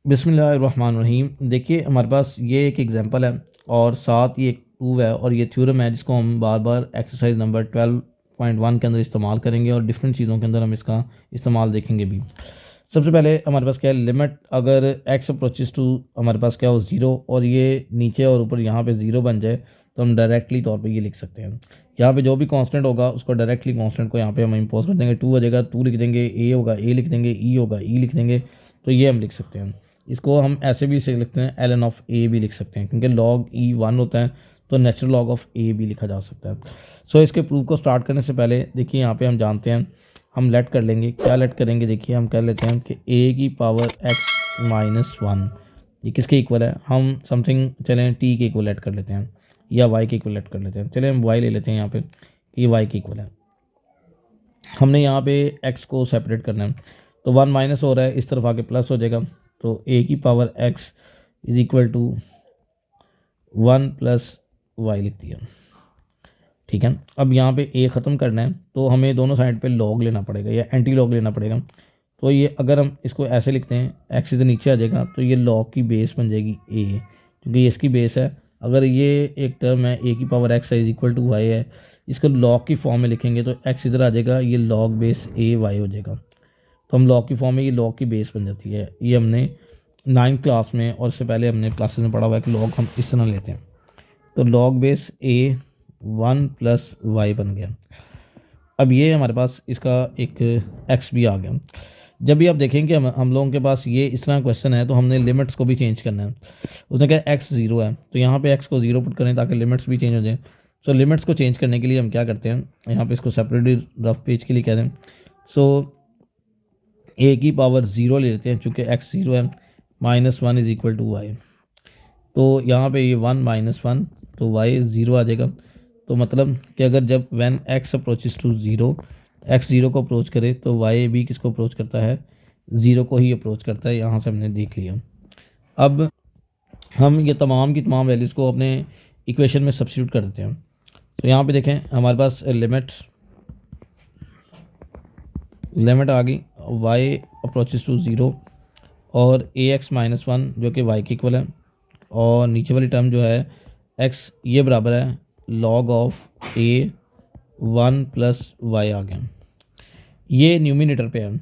बिस्मिल्लाहिर्रहमानिर्रहीम। देखिए हमारे पास ये एक एग्जांपल है और साथ ही एक प्रूव है और ये थ्योरम है जिसको हम बार बार एक्सरसाइज नंबर 12.1 के अंदर इस्तेमाल करेंगे और डिफरेंट चीज़ों के अंदर हम इसका इस्तेमाल देखेंगे भी। सबसे पहले हमारे पास क्या है, लिमिट अगर एक्स अप्रोचेस टू हमारे पास क्या हो ज़ीरो और ये नीचे और ऊपर यहाँ पे ज़ीरो बन जाए तो हम डायरेक्टली तौर पे ये लिख सकते हैं। यहाँ पे जो भी कांस्टेंट होगा उसको डायरेक्टली कांस्टेंट को यहाँ पे हम इंपोज कर देंगे। टू आ जाएगा, टू लिख देंगे, ए होगा ए लिख देंगे, ई होगा ई लिख देंगे, तो ये हम लिख सकते हैं। इसको हम ऐसे भी से लिखते हैं, ln ऑफ ए भी लिख सकते हैं क्योंकि log ई 1 होता है तो नेचुरल लॉग ऑफ ए भी लिखा जा सकता है। सो इसके प्रूफ को स्टार्ट करने से पहले देखिए यहाँ पे हम जानते हैं, हम लेट कर लेंगे। क्या लेट करेंगे, देखिए हम कर लेते हैं कि ए की पावर एक्स माइनस वन ये किसके इक्वल है। हम समथिंग चलें टी के इक्वल लेट कर लेते हैं या वाई के इक्वल लेट कर लेते हैं। चलें हम वाई ले लेते हैं यहाँ पे, ये वाई के इक्वल है। हमने यहाँ पे एक्स को सेपरेट करना है तो वन माइनस हो रहा है, इस तरफ आके प्लस हो जाएगा तो ए की power x is equal to one plus y लिख दिया। ठीक है, अब यहाँ पे ए ख़त्म करना है तो हमें दोनों साइड पे लॉग लेना पड़ेगा या एंटी लॉग लेना पड़ेगा। तो ये अगर हम इसको ऐसे लिखते हैं, एक्स इधर नीचे आ जाएगा तो ये लॉग की बेस बन जाएगी ए, क्योंकि ये इसकी बेस है। अगर ये एक टर्म है ए की power x is equal to y है, इसको लॉग की फॉर्म में लिखेंगे तो एक्स इधर आ जाएगा, ये लॉग बेस ए वाई हो जाएगा। तो हम लॉग की फॉर्म में ये लॉग की बेस बन जाती है। ये हमने 9th क्लास में और इससे पहले हमने क्लासेस में पढ़ा हुआ है कि लॉग हम इस तरह लेते हैं। तो लॉग बेस ए 1 प्लस वाई बन गया। अब ये हमारे पास इसका एक एक्स भी आ गया। जब भी आप देखें कि हम लोगों के पास ये इस तरह क्वेश्चन है तो हमने लिमिट्स को भी चेंज करना है। उसने कहा एक्स ज़ीरो है तो यहाँ पे एक्स को ज़ीरो पुट करें ताकि लिमिट्स भी चेंज हो जाए। सो लिमिट्स को चेंज करने के लिए हम क्या करते हैं, यहाँ पे इसको सेपरेटली रफ पेज के लिए कह दें। सो ए की पावर ज़ीरो ले लेते हैं चूँकि एक्स ज़ीरो है, minus one is equal to y. तो यहाँ पे ये वन माइनस वन तो वाई ज़ीरो आ जाएगा। तो मतलब कि अगर जब when x approaches to zero, x zero को अप्रोच करे तो वाई भी किसको अप्रोच करता है, ज़ीरो को ही अप्रोच करता है। यहाँ से हमने देख लिया। अब हम ये तमाम की तमाम वैल्यूज़ को अपने इक्वेशन में सब्स्टिट्यूट कर देते हैं। तो यहाँ पे देखें हमारे पास लिमिट आ गई, वाई अप्रोचेस टू ज़ीरो और ए एक्स माइनस वन जो कि वाई के इक्वल है, और नीचे वाली टर्म जो है एक्स ये बराबर है log of a 1 plus y आ गया। ये न्यूमिनेटर पे है,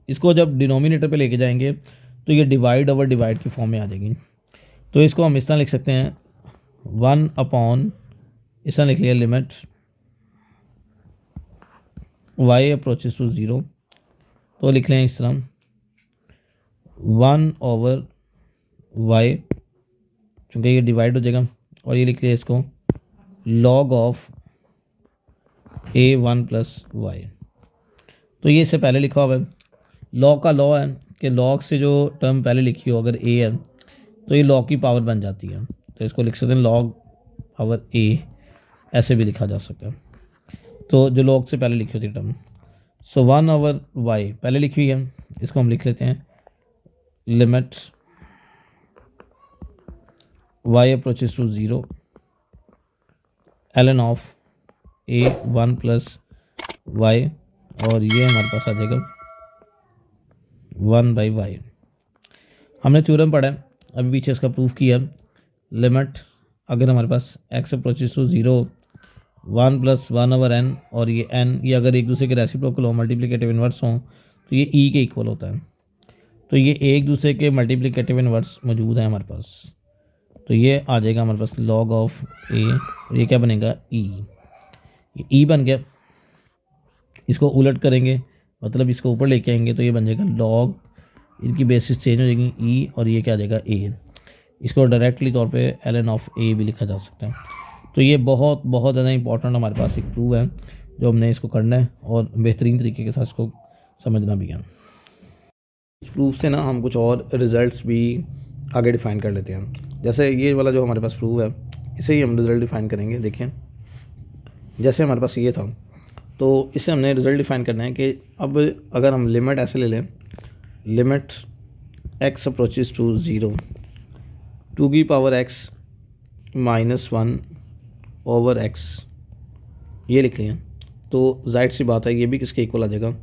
इसको जब डिनोमिनेटर पे लेके जाएंगे तो ये डिवाइड ओवर डिवाइड की फॉर्म में आ जाएगी। तो इसको हम इस तरह लिख सकते हैं, 1 अपॉन इस तरह लिख लिया limit y approaches to zero, तो लिख लें इस तरह 1 ओवर वाई, चूँकि ये डिवाइड हो जाएगा, और ये लिख लिया इसको log of a 1 plus y. तो ये इससे पहले लिखा हुआ है, लॉग का लॉ है कि लॉग से जो टर्म पहले लिखी हो अगर ए है तो ये लॉग की पावर बन जाती है। तो इसको लिख सकते हैं लॉग पावर ए, ऐसे भी लिखा जा सकता है। तो जो लॉग से पहले लिखी होती है टर्म, सो 1 ओवर वाई पहले लिखी हुई है, इसको हम लिख लेते हैं limit y approaches to zero ln of a 1 plus y, और ये हमारे पास आ जाएगा 1 बाई वाई। हमने थ्योरम पढ़ा है, अभी पीछे इसका प्रूफ किया। लिमिट अगर हमारे पास x approaches to zero 1 plus one over n, और ये एन ये अगर एक दूसरे के रेसिप्रोकल हो, मल्टीप्लिकेटिव इन्वर्स हों, तो ये ई के इक्वल होता है। तो ये एक दूसरे के मल्टीप्लिकेटिव इन्वर्स मौजूद है हमारे पास, तो ये आ जाएगा हमारे पास लॉग ऑफ ए, और ये क्या बनेगा ई। ये ई बन गया। इसको उलट करेंगे मतलब इसको ऊपर लेके आएंगे तो ये बन जाएगा लॉग, इनकी बेसिस चेंज हो जाएगी ई, और ये क्या आ जाएगा ए। इसको डायरेक्टली तौर पे ln ऑफ ए भी लिखा जा सकता है। तो ये बहुत बहुत ज़्यादा इंपॉर्टेंट हमारे पास एक प्रूफ है जो हमने इसको करना है और बेहतरीन तरीके के साथ इसको समझना भी है। इस प्रूफ से ना हम कुछ और रिज़ल्ट्स भी आगे डिफ़ाइन कर लेते हैं। जैसे ये वाला जो हमारे पास प्रूफ है इसे ही हम रिज़ल्ट डिफ़ाइन करेंगे। देखिए जैसे हमारे पास ये था तो इससे हमने रिज़ल्ट डिफ़ाइन करना है कि अब अगर हम लिमिट ऐसे ले लें, limit x approaches to zero 2 की power x minus one over x, ये लिख लिया, तो जाहिर सी बात है ये भी किसके इक्वल आ जाएगा,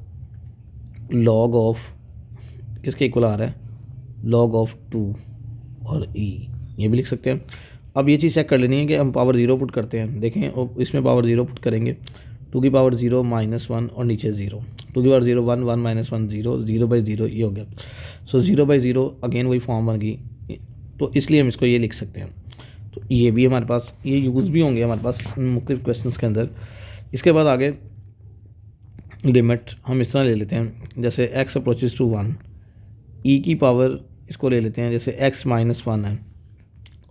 लॉग ऑफ किसके इक्वल आ रहा है, log ऑफ 2 और e, ये भी लिख सकते हैं। अब ये चीज़ चेक कर लेनी है कि हम पावर 0 पुट करते हैं। देखें और इसमें पावर 0 पुट करेंगे, 2 की पावर 0 -1 और नीचे 0, 2 की पावर 0 1, 1 - 1 0, 0/0 ये हो गया। सो 0/0 अगेन वही फॉर्म बन गई, तो इसलिए हम इसको ये लिख सकते हैं। तो ये भी हमारे पास, ये यूज़ भी होंगे हमारे पास मुख्तलिफ क्वेश्चंस के अंदर। इसके बाद आगे लिमिट हम इस तरह ले लेते हैं, जैसे x अप्रोचेस टू 1, e की पावर इसको ले लेते हैं, जैसे x -1 है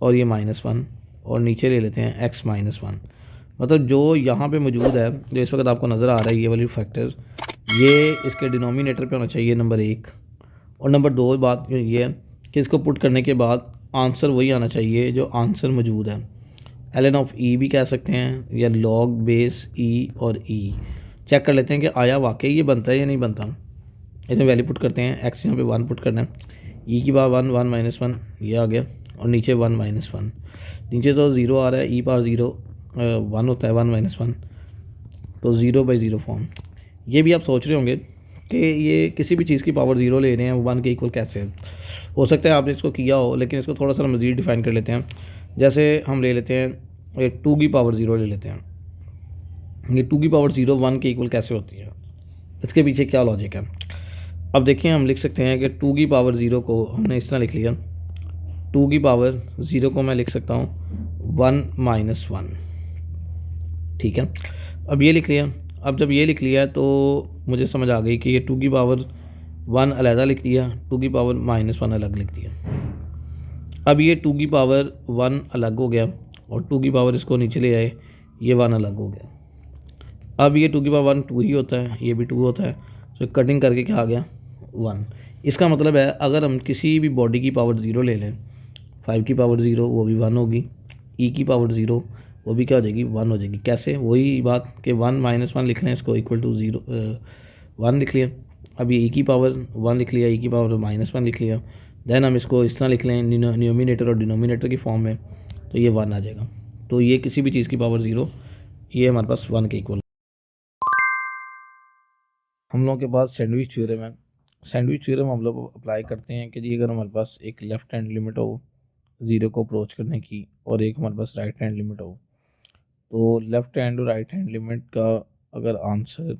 और ये -1, और नीचे ले लेते हैं x -1। मतलब जो यहाँ पे मौजूद है, जो इस वक्त आपको नज़र आ रहा है ये वाली फैक्टर, ये इसके डिनोमिनेटर पे होना चाहिए नंबर 1, और नंबर 2 बात ये है कि इसको पुट करने के बाद आंसर वही आना चाहिए जो आंसर मौजूद है। ln ऑफ e भी कह सकते हैं, या लॉग बेस e और e। चेक कर लेते हैं कि आया वाकई ये बनता है या नहीं बनता। इसमें वैल्यू पुट करते हैं, x यहाँ पे 1 पुट करना है, e की पावर 1, 1 - 1 ये आ गया, और नीचे 1 - 1, नीचे तो 0 आ रहा है, e पावर 0 1 होता है, 1 - 1, तो 0/0 फॉर्म। ये भी आप सोच रहे होंगे कि ये किसी भी चीज़ की पावर 0 ले रहे हैं, 1 के इक्वल कैसे है। हो सकता है आपने इसको किया हो, लेकिन इसको थोड़ा सा मज़ीद डिफ़ाइन कर लेते हैं। जैसे हम ले लेते हैं 2 की पावर 0 ले लेते हैं। ये 2 की पावर 0 1 के इक्वल कैसे होती है, इसके पीछे क्या लॉजिक है। अब देखिए हम लिख सकते हैं कि 2 की पावर 0 को हमने इस तरह लिख लिया, 2 की पावर 0 को मैं लिख सकता हूँ 1 - 1, ठीक है। अब ये लिख लिया। अब जब ये लिख लिया तो मुझे समझ आ गई कि ये 2 की पावर 1 अलहदा लिख दिया, 2 की पावर -1 अलग लिख दिया। अब ये 2 की पावर 1 अलग हो गया, और 2 की पावर इसको नीचे ले आए, ये 1 अलग हो गया। अब ये 2 की पावर 1 2 ही होता है, ये भी 2 होता है, तो कटिंग करके क्या आ गया 1। इसका मतलब है अगर हम किसी भी बॉडी की पावर 0 ले लें, 5 की पावर 0 वो भी 1 होगी, e की पावर 0 वो भी क्या हो जाएगी 1 हो जाएगी। कैसे, वही बात कि 1 - 1 लिख लें, इसको इक्वल टू 0 1 लिख लिया। अब ये e की पावर 1 लिख लिया, e की पावर -1 लिख लिया, देन हम इसको इस तरह लिख लें न्यूमिनेटर और डिनोमिनेटर की फॉर्म में, तो ये 1 आ जाएगा। तो ये किसी भी चीज़ की पावर 0, ये हमारे पास 1 के इक्वल। हम लोगों के पास सैंडविच थ्योरम है। सैंडविच थ्योरम हम लोग अप्लाई करते हैं कि जी अगर हमारे पास एक लेफ़्ट हैंड लिमिट हो 0 को अप्रोच करने की, और एक हमारे पास राइट हैंड लिमिट हो, तो लेफ़्ट हैंड और राइट हैंड लिमिट का अगर आंसर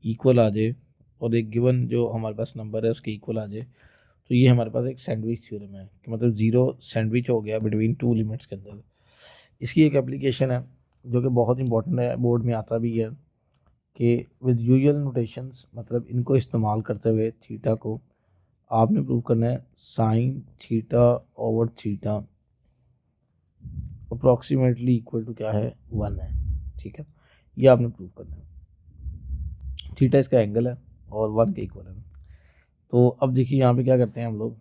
इक्वल आ जाए, और एक गिवन जो हमारे पास नंबर है उसके इक्वल आ जाए, तो ये हमारे पास एक सैंडविच थ्योरम है कि मतलब 0 सैंडविच हो गया बिटवीन 2 लिमिट्स के अंदर। इसकी एक एप्लीकेशन है जो कि बहुत इंपॉर्टेंट है, बोर्ड में आता भी है, कि विद यूजुअल नोटेशंस, मतलब इनको इस्तेमाल करते हुए थीटा को आपने प्रूव करना है sine theta over theta approximately equal to क्या है 1 है, ठीक है। ये आपने प्रूव करना है, थीटा इसका एंगल है और 1 के इक्वल है। तो अब देखिए यहाँ पे क्या करते हैं हम लोग,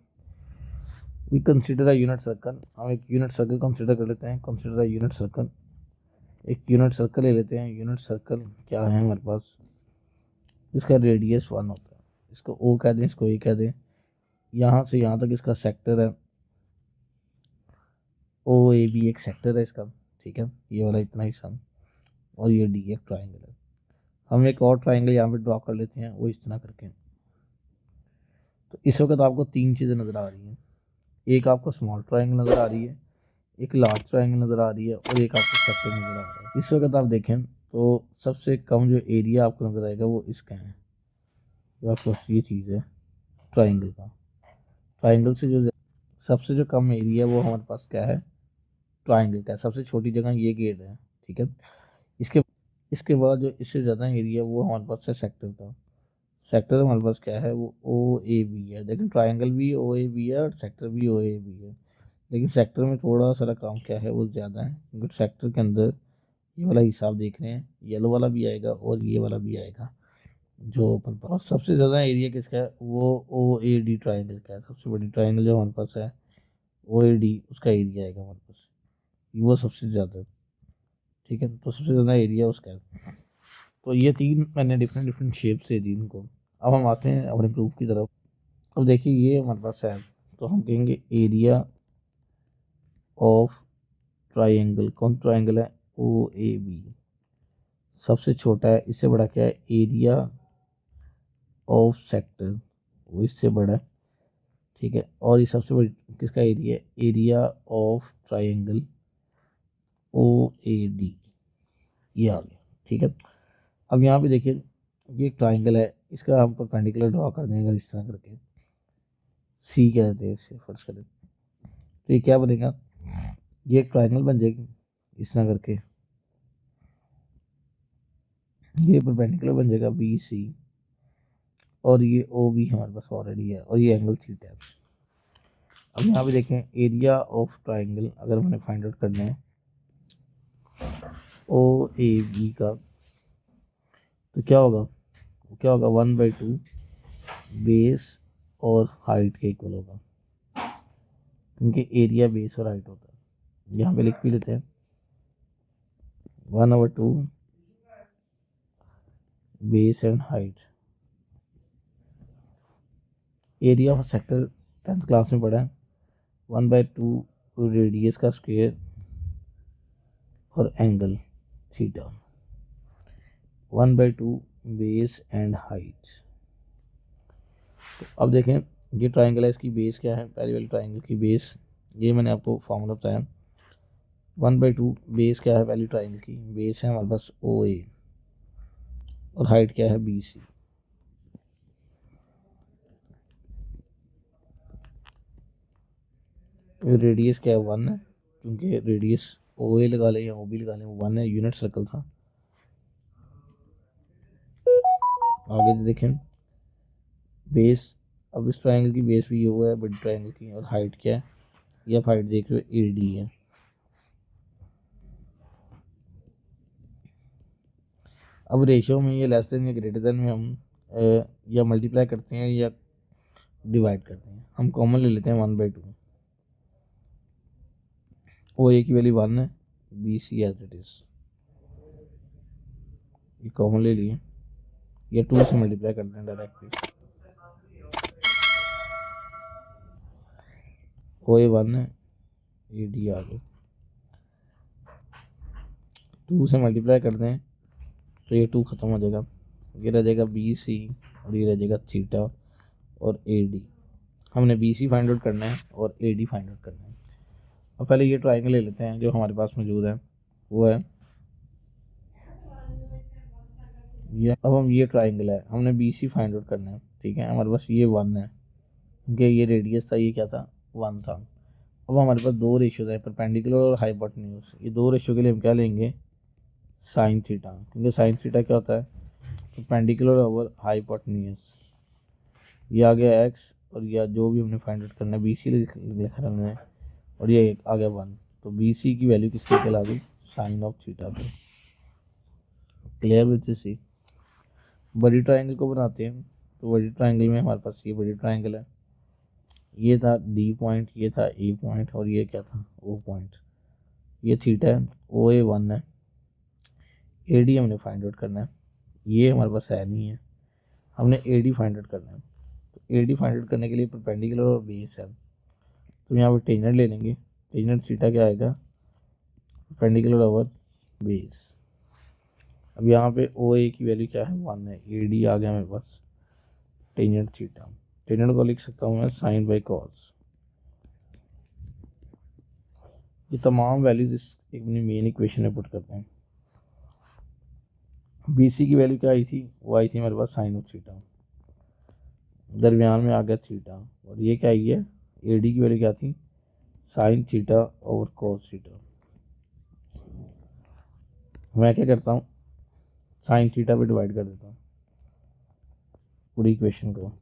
we consider a unit circle, हम एक यूनिट सर्कल कंसिडर कर लेते हैं। कंसिडर अ यूनिट सर्कल, एक यूनिट सर्कल ले लेते हैं। यूनिट सर्कल क्या है हमारे पास, इसका रेडियस 1 होता है, इसको ओ कह दें, इसको ए कह दें। यहाँ से यहाँ तक इसका सेक्टर है, ओ ए बी एक सेक्टर है इसका, ठीक है, ये वाला इतना हिस्सा, और ये डी एक ट्राइंगल है। हम एक और ट्राइंगल यहाँ पे ड्रॉ कर लेते हैं, वो इस तरह करके। तो इस वक्त आपको 3 चीज़ें नज़र आ रही हैं, एक आपको स्मॉल ट्राइंगल नज़र आ रही है, एक लार्ज ट्राइंगल नज़र आ रही है, और एक आपको सेक्टर नज़र आ रहा है। इस वक्त आप देखें तो सबसे कम जो एरिया आपको नज़र आएगा वो इसका है, जो आपको ये चीज़ है ट्राइंगल का। ट्राइंगल से जो सबसे जो कम एरिया है वो हमारे पास क्या है, ट्राइंगल का है। सबसे छोटी जगह ये गेट है, ठीक है। इसके इसके बाद जो इससे ज़्यादा एरिया वो हमारे पास है सेक्टर का। सेक्टर हमारे पास क्या है, वो ओ ए बी है। लेकिन ट्राइंगल भी ओ ए बी है और सेक्टर भी ओ ए बी है, लेकिन सेक्टर में थोड़ा सा काम क्या है वो ज़्यादा है, क्योंकि सेक्टर के अंदर ये वाला हिसाब देख रहे हैं, येलो वाला भी आएगा और ये वाला भी आएगा जो अपन पास। और सबसे ज़्यादा एरिया किसका है, वो ओ ए डी ट्राइंगल का है। सबसे बड़ी ट्राइंगल जो हमारे पास है ओ ए डी, उसका एरिया आएगा हमारे पास, वो सबसे ज़्यादा, ठीक है। तो सबसे ज़्यादा एरिया उसका है। तो ये 3 मैंने डिफरेंट डिफरेंट शेप से दी इनको। अब हम आते हैं अपने प्रूफ की तरफ। अब देखिए ये हमारे पास है, तो हम कहेंगे एरिया ऑफ ट्राइंगल, कौन ट्राइंगल है, ओ ए बी सबसे छोटा है, इससे बड़ा क्या है एरिया ऑफ सेक्टर, वो इससे बड़ा है, ठीक है। और ये सबसे बड़ी किसका एरिया है, area of triangle O A D, ये आ गया। ठीक है। अब यहाँ पे देखिए ये एक ट्राइंगल है, इसका हम परपेंडिकुलर ड्रॉ कर देंगे इस तरह करके, सी कहते हैं इससे फर्ज करें, तो ये क्या बनेगा, ये एक ट्राइंगल बन जाएगी इस तरह करके, ये परपेंडिकुलर बन जाएगा बी सी, और ये ओ बी हमारे पास ऑलरेडी है, और ये एंगल थीटा है। अब यहाँ पे देखें एरिया ऑफ ट्राइंगल अगर मैंने फाइंड आउट करना है ओ ए बी का, तो क्या होगा, 1/2 बेस और हाइट के इक्वल होगा, क्योंकि एरिया बेस और हाइट होता है। यहाँ पे लिख भी लेते हैं 1/2 base and height. Area of sector 10th class में पढ़ा है, 1/2 रेडियस का स्क्वायर और angle theta, 1/2 base and height. तो अब देखें ये ट्राइंगल है, इसकी बेस क्या है, पहली वाली ट्राइंगल की बेस, ये मैंने आपको फॉर्मूला बताया, 1/2 बेस क्या है, पहली ट्राइंगल की बेस है हमारे पास ओ ए, और हाइट क्या है बी सी। रेडियस क्या है 1 है, क्योंकि रेडियस ओ ए लगा लें या ओ बी लगा लें, 1 है, यूनिट सर्कल था। आगे देखें बेस, अब इस ट्राइंगल की बेस भी ये हुआ है बड़ी ट्राइंगल की, और हाइट क्या है, ये आप हाइट देख रहे हो ए डी है। अब रेशियो में ये लेस देन या ग्रेटर देन में हम या मल्टीप्लाई करते हैं या डिवाइड करते हैं। हम कॉमन ले लेते हैं 1/2, ओ ए की वैल्यू 1 है, B C as it is, ये कॉमन ले लिए, या 2 से मल्टीप्लाई करते हैं डायरेक्टली, ओ ए 1 है, ए डी आ गया, 2 से मल्टीप्लाई करते हैं तो ये 2 ख़त्म हो जाएगा, ये रह जाएगा बी सी, और ये रह जाएगा थीटा और ए डी। हमने बी सी फाइंड आउट करना है और ए डी फाइंड आउट करना है। अब पहले ये ट्राइंगल ले लेते हैं जो हमारे पास मौजूद है, वो है ये। अब हम ये ट्राइंगल है, हमने बी सी फाइंड आउट करना है, ठीक है, हमारे पास ये 1 है, क्योंकि ये रेडियस था, ये क्या था 1 था। अब हमारे पास दो रेशियोज है, परपेंडिकुलर और हाइपोटेन्यूज, ये दो रेशियो के लिए हम क्या लेंगे, साइन थीटा, क्योंकि साइन थीटा क्या होता है, परपेंडिकुलर ओवर हाइपोटेन्यूज। ये आ गया एक्स, और या जो भी हमने फाइंड आउट करना है बी सी लिखा हमने, और ये आ गया 1, तो बी सी की वैल्यू किसके इक्वल आ गई, साइन ऑफ थीटा पे। Clear with C. बड़ी ट्राइंगल को बनाते हैं, तो बड़ी ट्राइंगल में हमारे पास ये बड़ी ट्राइंगल है, ये था डी पॉइंट, ये था ए पॉइंट, और ये क्या था ओ पॉइंट, ये थीटा है, ओ ए 1 है, ए डी हमने फाइंड आउट करना है, ये हमारे पास है नहीं है, हमने ए डी फाइंड आउट करना है। तो ए डी फाइंड आउट करने के लिए परपेंडिकुलर और बेस है, तो यहाँ पे टेंजेंट ले लेंगे, टेंजेंट थीटा क्या आएगा, परपेंडिकुलर ओवर बेस। अब यहाँ पे ओ ए की वैल्यू क्या है 1 है, ए डी आ गया मेरे पास, टेंजेंट थीटा, टेंजेंट को लिख सकता हूँ मैं साइन बाई कॉस। ये तमाम वैल्यूज इस एक अपनी मेन इक्वेशन में पुट करते हैं। बी सी की वैल्यू क्या आई थी, वो आई थी हमारे पास साइन ऑफ थीटा, दरमियान में आ गया थीटा, और ये क्या आई है, ए डी की वैल्यू क्या थी, sign theta over cos theta. मैं क्या करता हूँ, साइन थीटा पे डिवाइड कर देता हूँ पूरी इक्वेशन को,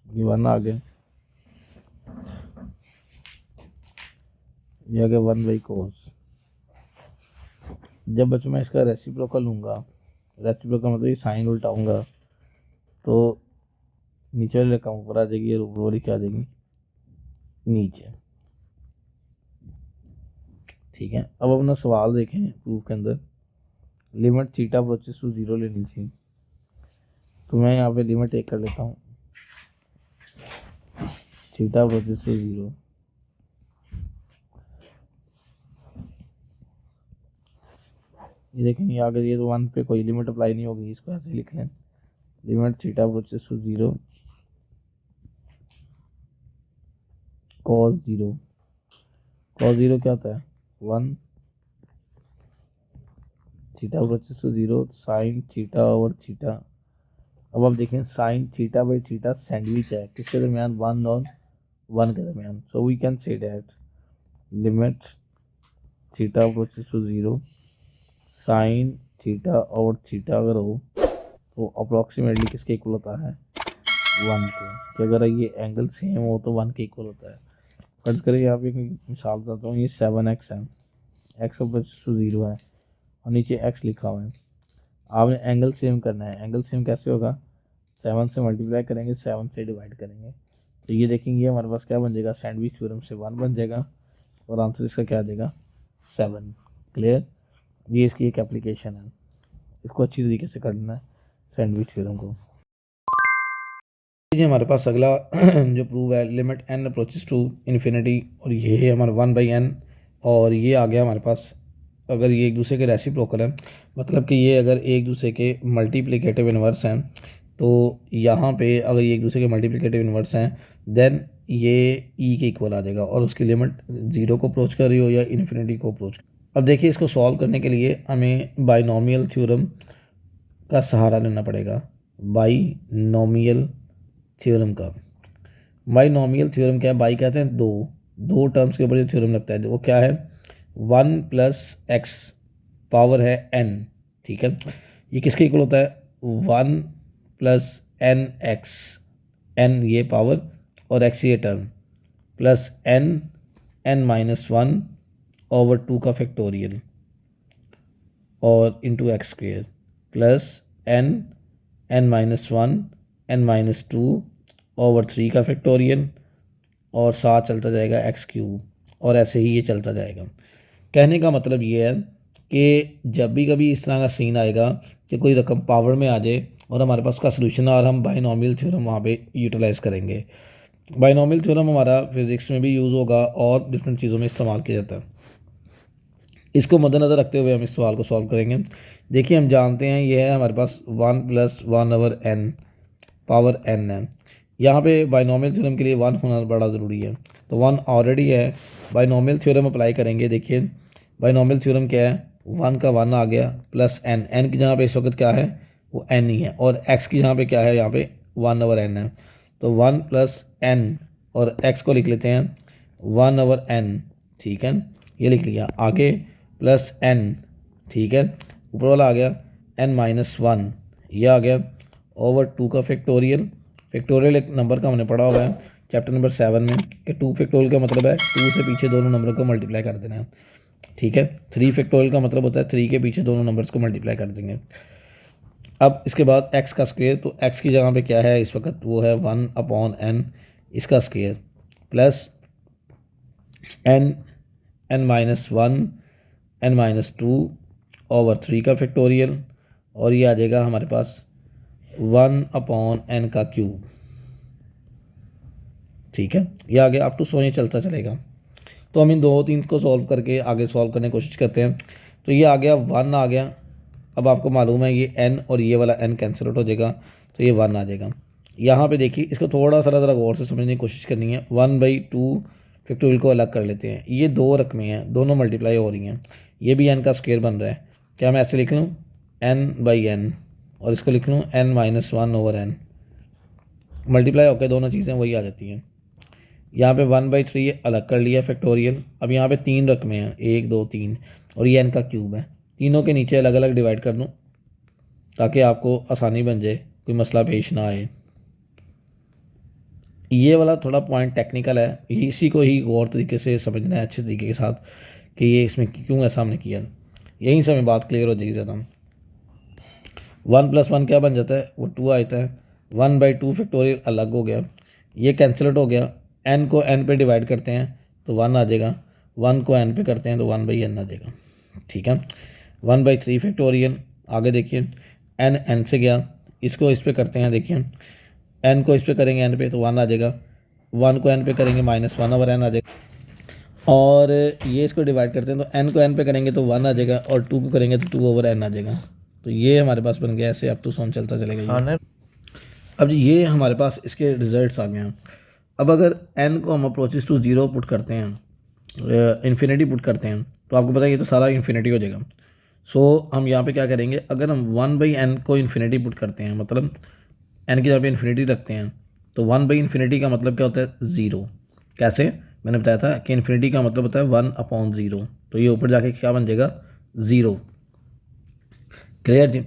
ये 1 आ गया, ये आ गया 1/cos। जब बच्चों मैं इसका रेसिप्रोकल लूँगा, रेसिप्रोकल मतलब ये साइन उल्टाऊँगा, तो नीचे वाली रकम ऊपर आ जाएगी और ऊपर वाली क्या आ जाएगी नीचे। ठीक है। अब अपना सवाल देखें प्रूफ के अंदर, लिमिट थीटा अप्रोचेस टू 0 लेनी थी, तो मैं यहाँ पे लिमिट 1 कर लेता हूँ, थीटा अप्रोचेस टू 0, ये देखें ये आगे, ये तो 1 पे कोई लिमिट अप्लाई नहीं होगी, इसको ऐसे लिख लें, limit theta approaches to 0 cos 0 क्या होता है 1 theta approaches to 0 sine theta over theta. अब आप देखें sine theta by theta sandwich है किसके दरमियान 1 और 1 के दरमियान। So we can say that limit theta approaches to 0 sine theta और थीटा अगर हो तो अप्रॉक्सीमेटली किसके इक्वल होता है 1 के। कि अगर ये एंगल सेम हो तो 1 के इक्वल होता है। फर्ज करें यहाँ पे एक मिसाल बताता हूँ, ये 7x है, x अप्रोचेस टू 0 है और नीचे x लिखा हुआ है। आपने एंगल सेम करना है। एंगल सेम कैसे होगा 7 से मल्टीप्लाई करेंगे 7 से डिवाइड करेंगे तो ये देखेंगे हमारे पास क्या बन जाएगा सैंडविच थ्योरम से 1 बन जाएगा और आंसर इसका क्या देगा 7। क्लियर। ये इसकी एक एप्लीकेशन है, इसको अच्छी तरीके से करना है सैंडविच थ्योरम को। हमारे पास अगला जो प्रूव है limit n approaches to infinity और ये है हमारा 1/n और ये आ गया हमारे पास अगर ये एक दूसरे के रेसिप्रोकल है मतलब कि ये अगर एक दूसरे के मल्टीप्लिकेटिव इन्वर्स हैं तो यहाँ पे अगर ये एक दूसरे के मल्टीप्लिकेटिव इन्वर्स हैं देन ये e के इक्वल आ जाएगा और उसकी लिमिट 0 को अप्रोच कर रही हो या इन्फिनिटी को अप्रोच। अब देखिए इसको सॉल्व करने के लिए हमें बाइनोमियल थ्योरम का सहारा लेना पड़ेगा। बाइनोमियल थ्योरम का बाइनोमियल थ्योरम क्या है बाई कहते हैं दो टर्म्स के ऊपर जो थ्योरम लगता है वो क्या है 1 प्लस एक्स पावर है n। ठीक है ये किसके इक्वल होता है 1 प्लस एन एक्स n ये पावर और x ये term plus n minus 1 over 2 का फैक्टोरियल और into x square plus n minus 1 n minus 2 over 3 का फैक्टोरियल और साथ चलता जाएगा एक्स क्यूब और ऐसे ही ये चलता जाएगा। कहने का मतलब ये है कि जब भी कभी इस तरह का सीन आएगा कि कोई रकम पावर में आ जाए और हमारे पास उसका सलूशन है और हम बाइनोमियल थ्योरम वहाँ पे यूटिलाइज़ करेंगे। बाइनोमियल थ्योरम हमारा फिज़िक्स में भी यूज़ होगा और डिफरेंट चीज़ों में इस्तेमाल किया जाता है। इसको मद्देनज़र रखते हुए हम इस सवाल को सॉल्व करेंगे। देखिए हम जानते हैं ये है हमारे पास 1 plus 1 over n power n है। यहाँ पे बाइनोमियल थ्योरम के लिए 1 होना बड़ा ज़रूरी है तो 1 ऑलरेडी है। बाइनोमियल थ्योरम अप्लाई करेंगे। देखिए बाइनोमियल थ्योरम क्या है 1 का 1 आ गया प्लस n की जगह पे इस वक्त क्या है वो n ही है और x की जगह पे क्या है यहाँ पे 1 ओवर n है तो 1 प्लस n और x को लिख लेते हैं 1 ओवर n। ठीक है ये लिख लिया। आगे प्लस n ठीक है ऊपर वाला आ गया n माइनस 1 ये आ गया ओवर 2 का फैक्टोरियल। फैक्टोरियल एक नंबर का हमने पढ़ा हुआ है चैप्टर नंबर 7 में कि 2 फैक्टोरियल का मतलब है 2 से पीछे दोनों नंबरों को मल्टीप्लाई कर देना है। ठीक है 3 फैक्टोरियल का मतलब होता है 3 के पीछे दोनों नंबर्स को मल्टीप्लाई कर देंगे। अब इसके बाद x का स्क्वायर तो x की जगह पे क्या है इस वक्त वो है 1/n इसका square plus n minus 1 n minus 2 over 3 का फैक्टोरियल और ये आ जाएगा हमारे पास 1/n का क्यूब। ठीक है ये आगे अप टू 100 ये चलता चलेगा। तो हम इन 2-3 को सॉल्व करके आगे सॉल्व करने की कोशिश करते हैं। तो ये आ गया 1 आ गया। अब आपको मालूम है ये n और ये वाला n कैंसिल आउट हो जाएगा तो ये 1 आ जाएगा। यहाँ पे देखिए इसको थोड़ा सा ज़रा गौर से समझने की कोशिश करनी है। 1/2 फैक्टोरियल को अलग कर लेते हैं। ये दो रकमें हैं दोनों मल्टीप्लाई हो रही हैं ये भी n का स्क्वायर बन रहा है। क्या मैं ऐसे लिख लूँ n/n और इसको लिख लूँ n minus 1 over n multiply होकर दोनों चीज़ें वही आ जाती हैं। यहाँ पे 1/3 अलग कर लिया फैक्टोरियल। अब यहाँ पे 3 रकमें हैं 1 2 3 और ये n का क्यूब है। तीनों के नीचे अलग अलग डिवाइड कर दूँ ताकि आपको आसानी बन जाए कोई मसला पेश ना आए। ये वाला थोड़ा पॉइंट टेक्निकल है इसी को ही गौर तरीके से समझना है अच्छे तरीके के साथ कि ये इसमें क्यों ऐसा हमने किया। यहीं से हमें बात क्लियर हो जाएगी ज़्यादा। 1 + 1 क्या बन जाता है वो 2 आता है। 1/2 फैक्टोरियल अलग हो गया ये कैंसिल आउट हो गया। n को n पे डिवाइड करते हैं तो 1 आ जाएगा 1 को n पे करते हैं तो 1/n आ जाएगा। ठीक है 1/3 फैक्टोरियल आगे देखिए n से गया इसको इस पे करते हैं। देखिए n को इस पे करेंगे n पे तो 1 आ जाएगा 1 को n पे करेंगे -1 ओवर n आ जाएगा और ये इसको डिवाइड करते हैं तो n को n पे करेंगे तो 1 आ जाएगा और 2 को करेंगे तो 2 ओवर n आ जाएगा। तो ये हमारे पास बन गया। ऐसे अप टू 100 चलता चलेगा। अब जी ये हमारे पास इसके रिजल्ट्स आ गए हैं। अब अगर n को हम अप्रोचेस टू 0 पुट करते हैं, इन्फिनिटी पुट करते हैं, तो आपको पता है ये तो सारा इन्फिनिटी हो जाएगा। सो हम यहाँ पे क्या करेंगे, अगर हम 1/n को इन्फिनिटी पुट करते हैं, मतलब n की जगह पे इन्फिनिटी रखते हैं, तो 1/इन्फिनिटी का मतलब क्या होता है, 0। कैसे, मैंने बताया था कि इन्फिनिटी का मतलब होता है 1/0, तो ये ऊपर जाके क्या बन जाएगा, 0। क्लियर जी।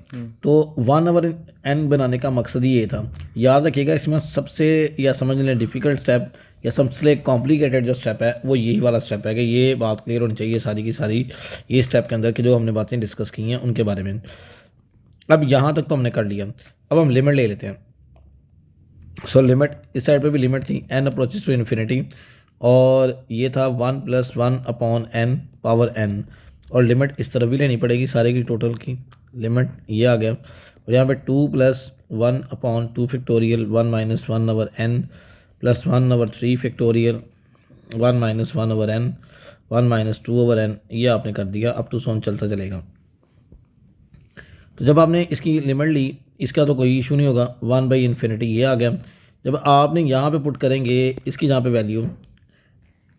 तो 1/n बनाने का मकसद ही ये था। याद रखिएगा इसमें सबसे या समझ लें डिफ़िकल्ट स्टेप या सबसे कॉम्प्लिकेटेड जो स्टेप है वो यही वाला स्टेप है, कि ये बात क्लियर होनी चाहिए सारी की सारी ये स्टेप के अंदर कि जो हमने बातें डिस्कस की हैं उनके बारे में। अब यहाँ तक तो हमने कर लिया, अब हम लिमिट ले लेते हैं। सो लिमिट, इस साइड पे भी लिमिट थी n अप्रोचेस टू इन्फिनिटी, और ये था 1 + 1/n पावर n, और लिमिट इस तरफ भी लेनी पड़ेगी सारे की टोटल की लिमिट, ये आ गया। और यहाँ पे 2 + 1/2 factorial 1 - 1/n + 1/3 factorial 1 - 1/n 1 - 2/n, ये आपने कर दिया। अब टू सोन चलता चलेगा। तो जब आपने इसकी लिमिट ली, इसका तो कोई इशू नहीं होगा, 1/इन्फिनिटी ये आ गया। जब आपने यहाँ पे पुट करेंगे इसकी जहाँ पे वैल्यू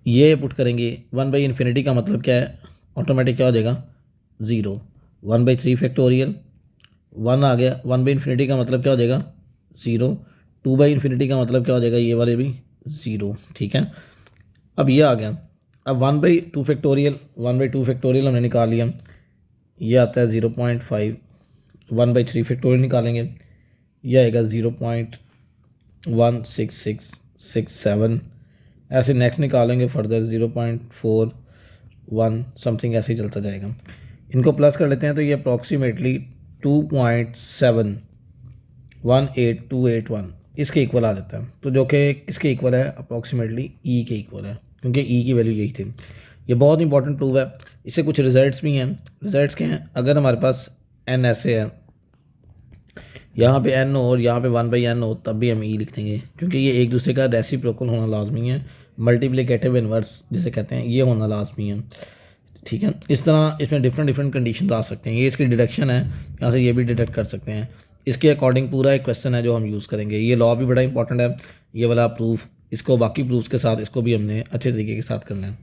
ये पुट करेंगे, 1/इन्फिनिटी का मतलब क्या है, ऑटोमेटिक क्या हो जाएगा, 0। 1/3 फैक्टोरियल 1 आ गया, 1/इन्फिनिटी का मतलब क्या हो जाएगा, 0। 2/इन्फिनिटी का मतलब क्या हो जाएगा, ये वाले भी 0। ठीक है, अब ये आ गया। अब 1/2 फैक्टोरियल 1/2 फैक्टोरियल हमने निकाल लिया, ये आता है 0.5। 1/3 फैक्टोरियल निकालेंगे, यह आएगा 0.16667। ऐसे नेक्स्ट निकालेंगे फर्दर 0.41 समथिंग, ऐसे ही चलता जाएगा। इनको प्लस कर लेते हैं तो ये अप्रॉक्सीमेटली 2.718281 इसके इक्वल आ जाता है। तो जो कि किसके इक्वल है, अप्रॉक्सीमेटली ई के इक्वल है, क्योंकि ई की वैल्यू यही थी। ये बहुत इंपॉर्टेंट प्रूफ है। इससे कुछ रिजल्ट्स भी हैं। रिजल्ट्स क्या हैं, अगर हमारे पास n ऐसे है, यहाँ पे n हो और यहाँ पे 1/n हो, तब भी हम ई लिख देंगे, क्योंकि ये एक दूसरे का रेसिप्रोकल होना लाजमी है। मल्टीप्लिकेटिव इन्वर्स जिसे कहते हैं, ये होना लाजमी है। ठीक है, इस तरह इसमें डिफरेंट कंडीशन आ सकते हैं। ये इसकी डिडक्शन है, यहाँ से ये भी डिडक्ट कर सकते हैं। इसके अकॉर्डिंग पूरा एक क्वेश्चन है जो हम यूज़ करेंगे। ये लॉ भी बड़ा इंपॉर्टेंट है, ये वाला प्रूफ, इसको बाकी प्रूफ्स के साथ इसको भी हमने अच्छे तरीके के साथ करना है।